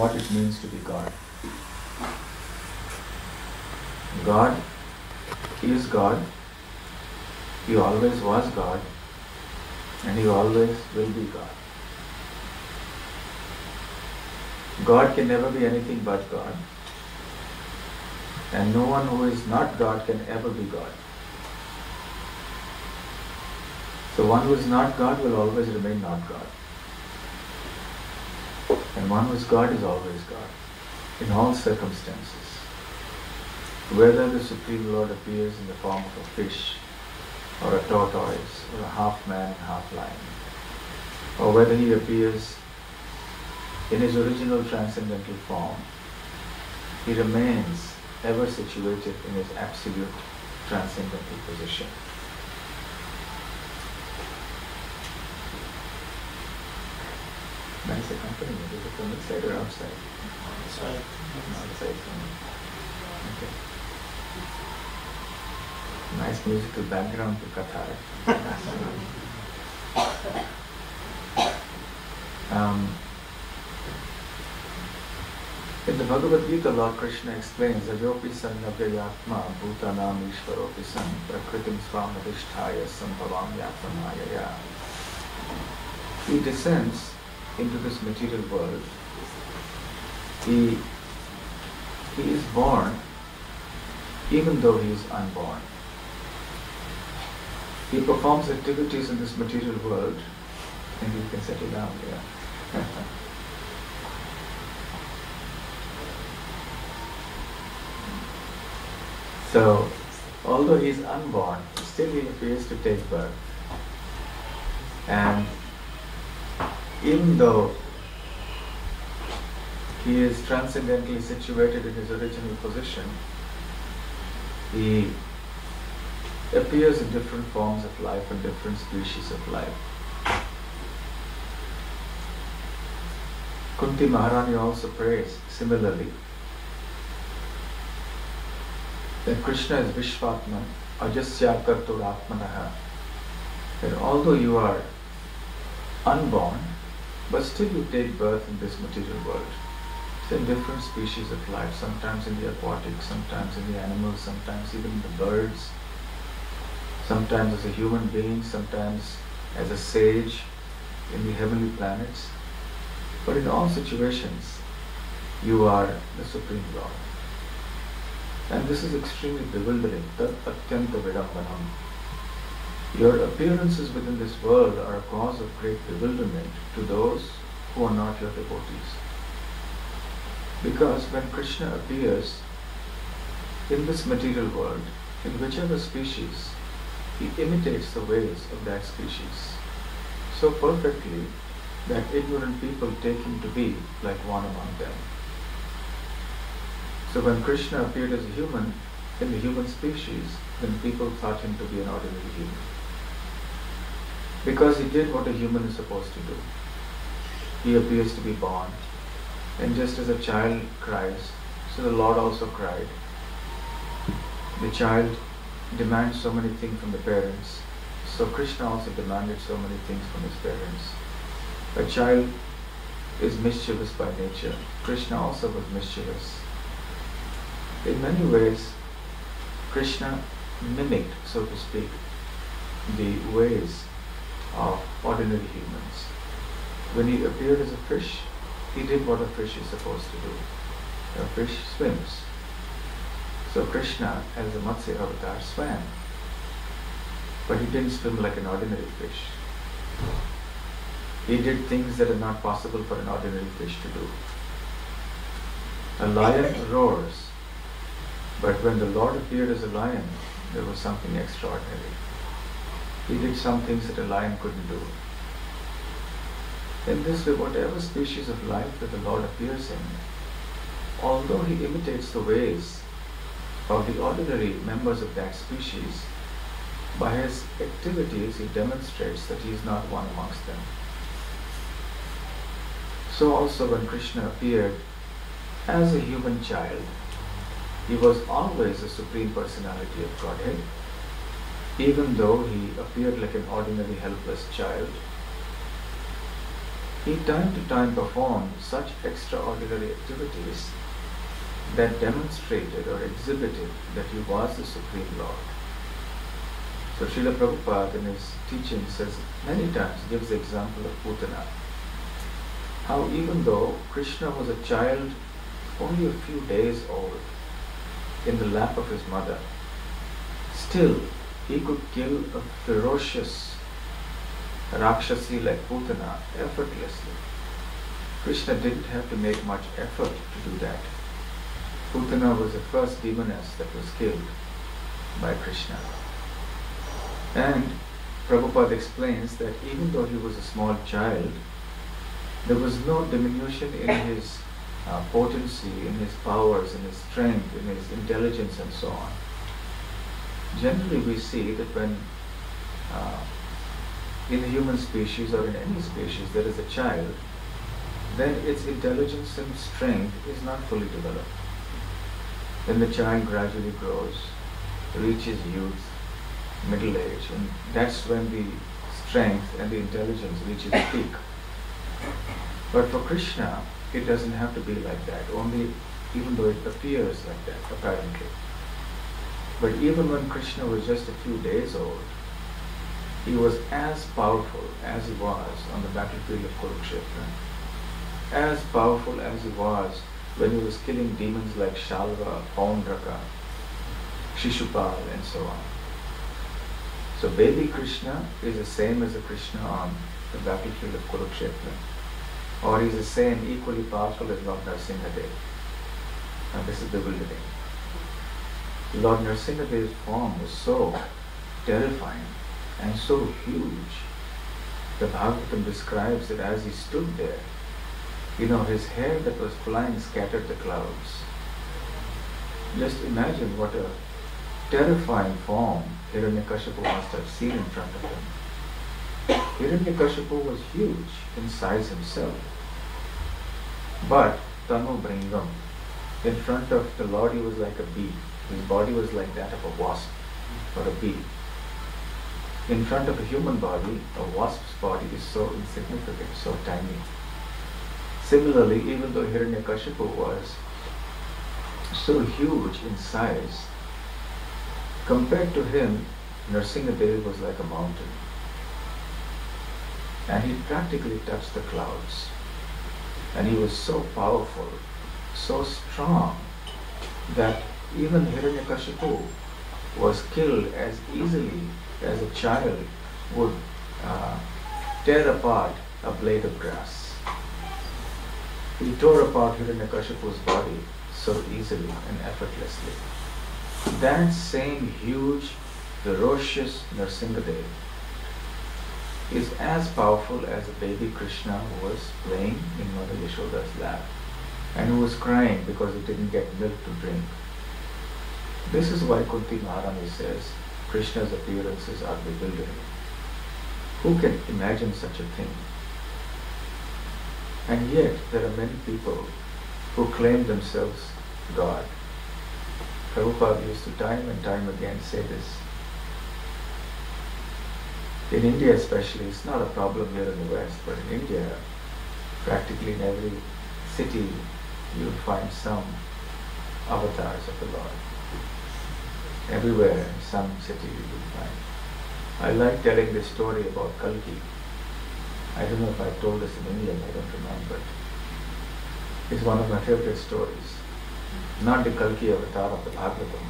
what it means to be God. God is God, He always was God, and He always will be God. God can never be anything but God, and no one who is not God can ever be God. So one who is not God will always remain not God. And one who is God is always God, in all circumstances. Whether the Supreme Lord appears in the form of a fish, or a tortoise, or a half man, half lion, or whether He appears in His original transcendental form, He remains ever situated in His absolute transcendental position. Nice accompaniment. Is it from inside or outside? Outside. Outside. Okay. Nice musical background to Katha. In the Bhagavad Gita, Lord Krishna explains that Yopi Sannavyayatma Bhutanam Ishvaropi San Prakritim Swamadhisthaya Sambhavam Yatmanayaya. He descends into this material world. He is born even though he is unborn. He performs activities in this material world, and you can settle down here. So, although he is unborn, still he appears to take birth. And even though he is transcendently situated in his original position, he appears in different forms of life and different species of life. Kunti Maharani also prays similarly that Krishna is Vishvatman, Ajasya Karturatmanaha, that although you are unborn, but still you take birth in this material world. So in different species of life, sometimes in the aquatic, sometimes in the animals, sometimes even in the birds, sometimes as a human being, sometimes as a sage in the heavenly planets. But in all situations, you are the Supreme Lord. And this is extremely bewildering. Tat atyanta vidambanam. Your appearances within this world are a cause of great bewilderment to those who are not your devotees. Because when Krishna appears in this material world, in whichever species, he imitates the ways of that species so perfectly that ignorant people take him to be like one among them. So when Krishna appeared as a human in the human species, then people thought him to be an ordinary human. Because he did what a human is supposed to do. He appears to be born. And just as a child cries, so the Lord also cried. The child demands so many things from the parents. So Krishna also demanded so many things from his parents. A child is mischievous by nature. Krishna also was mischievous. In many ways, Krishna mimicked, so to speak, the ways of ordinary humans. When he appeared as a fish, he did what a fish is supposed to do. A fish swims. So Krishna, as a Matsya avatar, swam. But he didn't swim like an ordinary fish. He did things that are not possible for an ordinary fish to do. A lion roars, but when the Lord appeared as a lion, there was something extraordinary. He did some things that a lion couldn't do. In this way, whatever species of life that the Lord appears in, although he imitates the ways of the ordinary members of that species, by his activities he demonstrates that he is not one amongst them. So also when Krishna appeared as a human child, he was always the Supreme Personality of Godhead, even though he appeared like an ordinary helpless child. He time to time performed such extraordinary activities that demonstrated or exhibited that he was the Supreme Lord. So Srila Prabhupada in his teaching says many times, gives the example of Putana. How even though Krishna was a child only a few days old in the lap of his mother, still he could kill a ferocious Rakshasi like Putana effortlessly. Krishna didn't have to make much effort to do that. Putana was the first demoness that was killed by Krishna. And Prabhupada explains that even though he was a small child, there was no diminution in his potency, in his powers, in his strength, in his intelligence and so on. Generally we see that when in the human species or in any species there is a child, then its intelligence and strength is not fully developed. Then the child gradually grows, reaches youth, middle age, and that's when the strength and the intelligence reaches peak. But for Krishna, it doesn't have to be like that, only even though it appears like that, apparently. But even when Krishna was just a few days old, he was as powerful as he was on the battlefield of Kurukshetra, as powerful as he was when he was killing demons like Shalva, Paundraka, Shishupal and so on. So baby Krishna is the same as the Krishna on the battlefield of Kurukshetra, or is the same, equally powerful as Lord Nrsimhadev. Now this is bewildering. Lord Nrsimhadev's form was so terrifying and so huge. The Bhagavatam describes that as he stood there, his hair that was flying scattered the clouds. Just imagine what a terrifying form Hiranyakashipu must have seen in front of him. Hiranyakashipu was huge in size himself. But Tanu Bringam, in front of the Lord, he was like a bee. His body was like that of a wasp or a bee. In front of a human body, a wasp's body is so insignificant, so tiny. Similarly, even though Hiranyakashipu was so huge in size, compared to him, Nrsimhadev was like a mountain. And he practically touched the clouds. And he was so powerful, so strong, that even Hiranyakashipu was killed as easily as a child would tear apart a blade of grass. He tore apart Hiranyakashipu's body so easily and effortlessly. That same huge, ferocious Nrsimhadev is as powerful as a baby Krishna who was playing in Mother Yashoda's lap and who was crying because he didn't get milk to drink. This is why Kunti Maharani says Krishna's appearances are bewildering. Who can imagine such a thing? And yet there are many people who claim themselves God. Prabhupada used to time and time again say this. In India especially, it's not a problem here in the West, but in India, practically in every city, you will find some avatars of the Lord. Everywhere, in some city you will find. I like telling this story about Kalki. I don't know if I told this in England, I don't remember. It's one of my favorite stories. Not the Kalki avatar of the Bhagavatam,